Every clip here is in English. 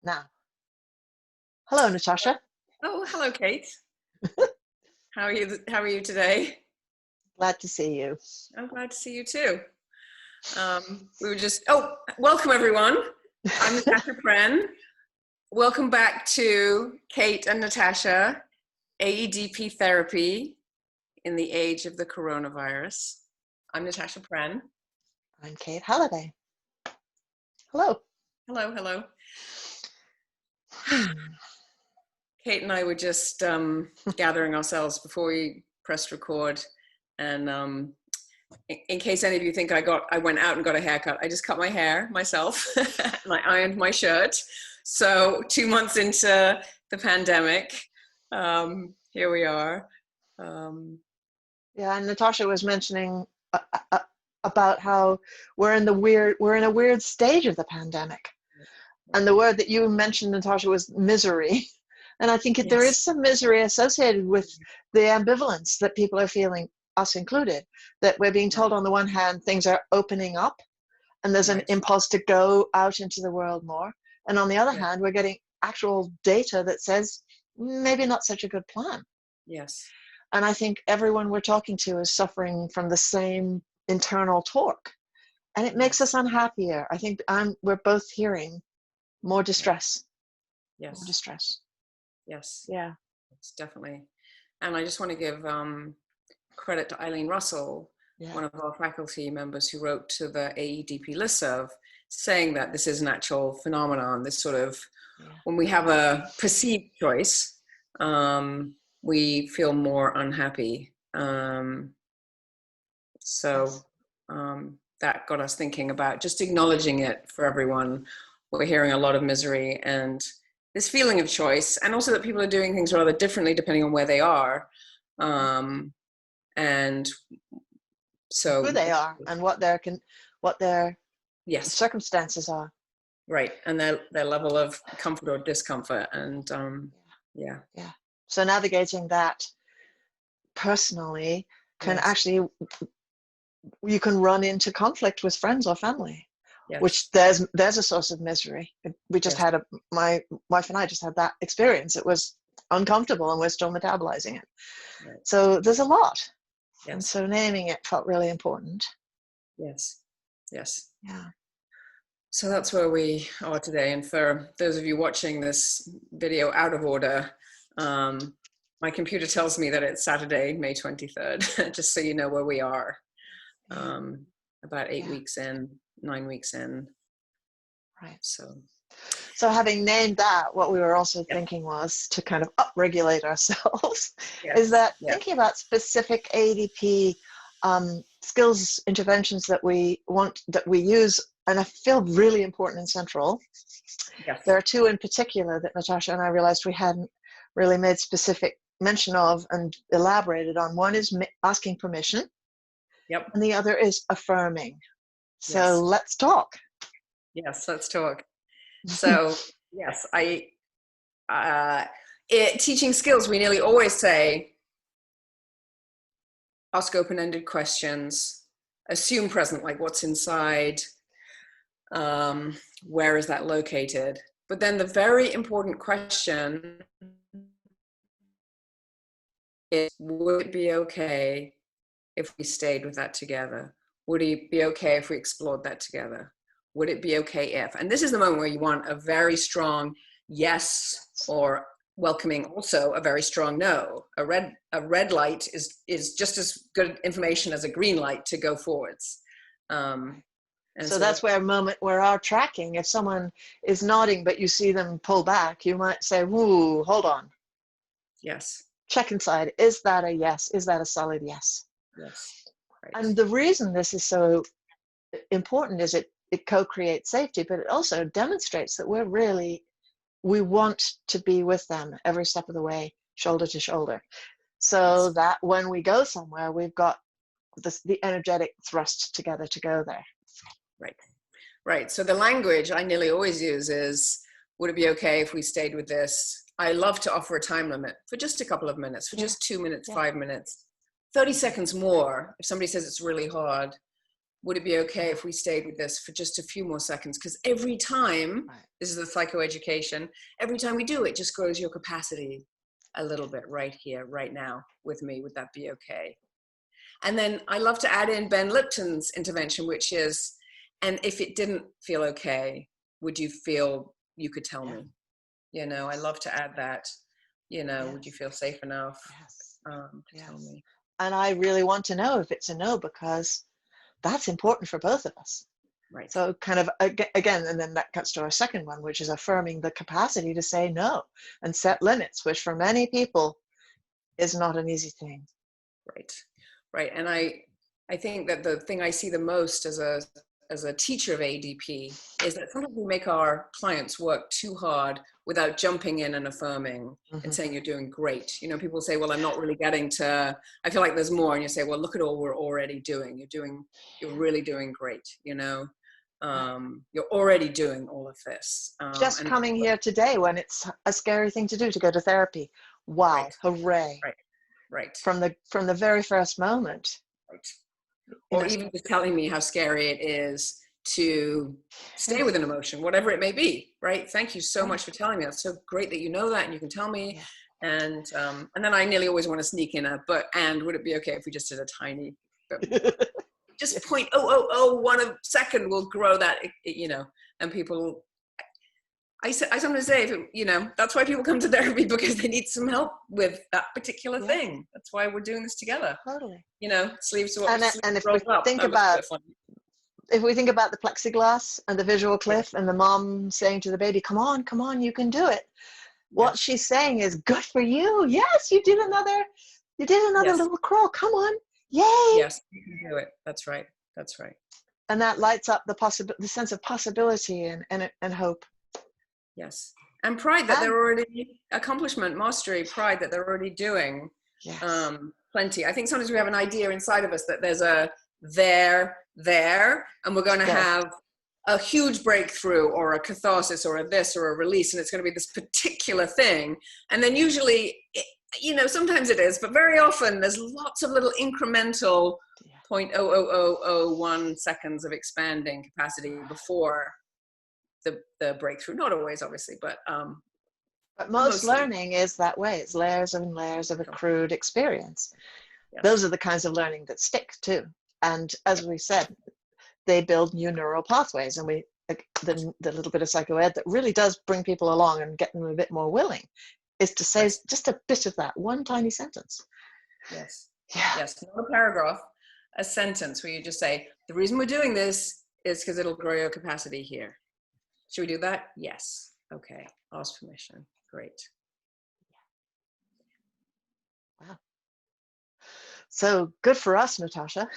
Now, hello, Natasha. Oh, hello, Kate. How are you? How are you today? Glad to see you. I'm glad to see you too. Welcome everyone. I'm Natasha Pren. Welcome back to Kate and Natasha, AEDP therapy in the age of the coronavirus. I'm Natasha Pren. I'm Kate Halliday. Hello. Hello, hello. Kate and I were just gathering ourselves before we pressed record, and in case any of you think I went out and got a haircut, I just cut my hair myself and I ironed my shirt. So 2 months into the pandemic, here we are. Yeah, and Natasha was mentioning about how we're in a weird stage of the pandemic. And the word that you mentioned, Natasha, was misery. And I think there is some misery associated with the ambivalence that people are feeling, us included, that we're being told on the one hand, things are opening up and there's an impulse to go out into the world more. And on the other hand, we're getting actual data that says maybe not such a good plan. Yes. And I think everyone we're talking to is suffering from the same internal torque. And it makes us unhappier. I think we're both hearing more distress. Yes. More distress. Yes. Yeah. It's definitely. And I just want to give credit to Eileen Russell, one of our faculty members who wrote to the AEDP listserv saying that this is an actual phenomenon, this sort of, when we have a perceived choice, we feel more unhappy. That got us thinking about just acknowledging it for everyone. We're hearing a lot of misery and this feeling of choice, and also that people are doing things rather differently depending on where they are. And so who they are and what their circumstances are. Right, and their level of comfort or discomfort, and yeah. So navigating that personally can actually, you can run into conflict with friends or family, which there's a source of misery. We just had my wife and I just had that experience. It was uncomfortable and we're still metabolizing it. So there's a lot. And so naming it felt really important. Yes. Yeah. So that's where we are today. And for those of you watching this video out of order, my computer tells me that it's Saturday, May 23rd, just so you know where we are. About 8 weeks in, 9 weeks in. Right. So having named that, what we were also thinking was to kind of upregulate ourselves, is that thinking about specific ADP skills, interventions that we use, and I feel really important and central. There are two in particular that Natasha and I realized we hadn't really made specific mention of and elaborated on. One is asking permission. And the other is affirming. So let's talk. Yes, let's talk. So yes, teaching skills, we nearly always say, ask open-ended questions, assume present, like what's inside, where is that located? But then the very important question is, would it be okay if we stayed with that together? Would it be okay if we explored that together? Would it be okay if? And this is the moment where you want a very strong yes, or welcoming also a very strong no. A red light is just as good information as a green light to go forwards. So that's where our tracking, if someone is nodding but you see them pull back, you might say, "Whoa, hold on." Yes. Check inside. Is that a yes? Is that a solid yes? Yes. Right. And the reason this is so important is it co-creates safety, but it also demonstrates that we want to be with them every step of the way, shoulder to shoulder. So that when we go somewhere, we've got the energetic thrust together to go there. Right. So the language I nearly always use is, would it be okay if we stayed with this? I love to offer a time limit for just a couple of minutes, for just 2 minutes, 5 minutes, 30 seconds more. If somebody says it's really hard, would it be okay if we stayed with this for just a few more seconds? Because every time, this is the psychoeducation, every time we do it, just grows your capacity a little bit right here, right now with me. Would that be okay? And then I love to add in Ben Lipton's intervention, which is, and if it didn't feel okay, would you feel you could tell me? You know, I love to add that, you know, would you feel safe enough to tell me? And I really want to know if it's a no, because that's important for both of us. Right. So kind of, again, and then that cuts to our second one, which is affirming the capacity to say no and set limits, which for many people is not an easy thing. Right. Right. And I think that the thing I see the most as a teacher of ADP is that sometimes we make our clients work too hard without jumping in and affirming and saying, you're doing great. You know, people say, well, I'm not really getting to, I feel like there's more. And you say, well, look at all we're already doing. You're really doing great. You know, you're already doing all of this. Just coming here today when it's a scary thing to do, to go to therapy. Wow. Right. Hooray. Right. From the very first moment. Right. Or even just telling me how scary it is to stay with an emotion, whatever it may be, right? Thank you so much for telling me. That's so great that you know that and you can tell me. And then I nearly always want to sneak in and would it be okay if we just did a tiny, just 0.0001 of second will grow that, you know, and people, I sometimes say, you know, that's why people come to therapy, because they need some help with that particular thing. That's why we're doing this together. Totally. You know, sleeves to and if we think about the plexiglass and the visual cliff and the mom saying to the baby, come on, you can do it. What she's saying is, good for you. Yes, you did another little crawl. Come on. Yay. Yes, you can do it. That's right. And that lights up the sense of possibility and hope. Yes. And pride that they're already, accomplishment, mastery, pride that they're already doing plenty. I think sometimes we have an idea inside of us that there's a there, and we're going to have a huge breakthrough or a catharsis or a this or a release, and it's going to be this particular thing. And then usually, you know, sometimes it is, but very often there's lots of little incremental 0.00001 seconds of expanding capacity before the breakthrough. Not always, obviously, but most learning is that way. It's layers and layers of accrued experience. Those are the kinds of learning that stick too. And as we said, they build new neural pathways. And the little bit of psychoed that really does bring people along and get them a bit more willing is to say just a bit of that one tiny sentence. Yes. Yes. Not a paragraph, a sentence where you just say, the reason we're doing this is because it'll grow your capacity here. Should we do that? Yes. Okay. Ask permission. Great. Wow. So good for us, Natasha.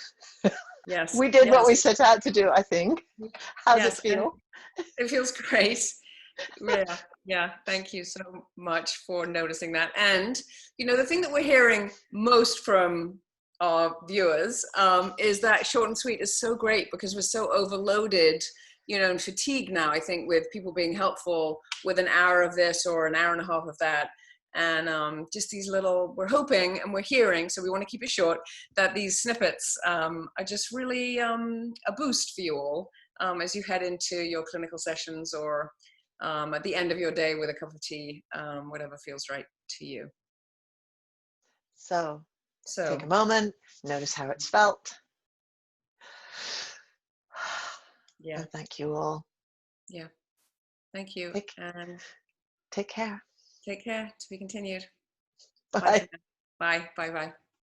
Yes. We did what we set out to do, I think. How does it feel? It feels great. Yeah. Thank you so much for noticing that. And, you know, the thing that we're hearing most from our viewers is that short and sweet is so great, because we're so overloaded, you know, and fatigued now, I think, with people being helpful with an hour of this or an hour and a half of that. And just these little, we're hoping and we're hearing, so we want to keep it short, that these snippets are just really a boost for you all as you head into your clinical sessions or at the end of your day with a cup of tea, whatever feels right to you. So take a moment, notice how it's felt. Yeah. And thank you all. Yeah. Thank you. And take care. Take care. To be continued. Bye. Bye. Bye.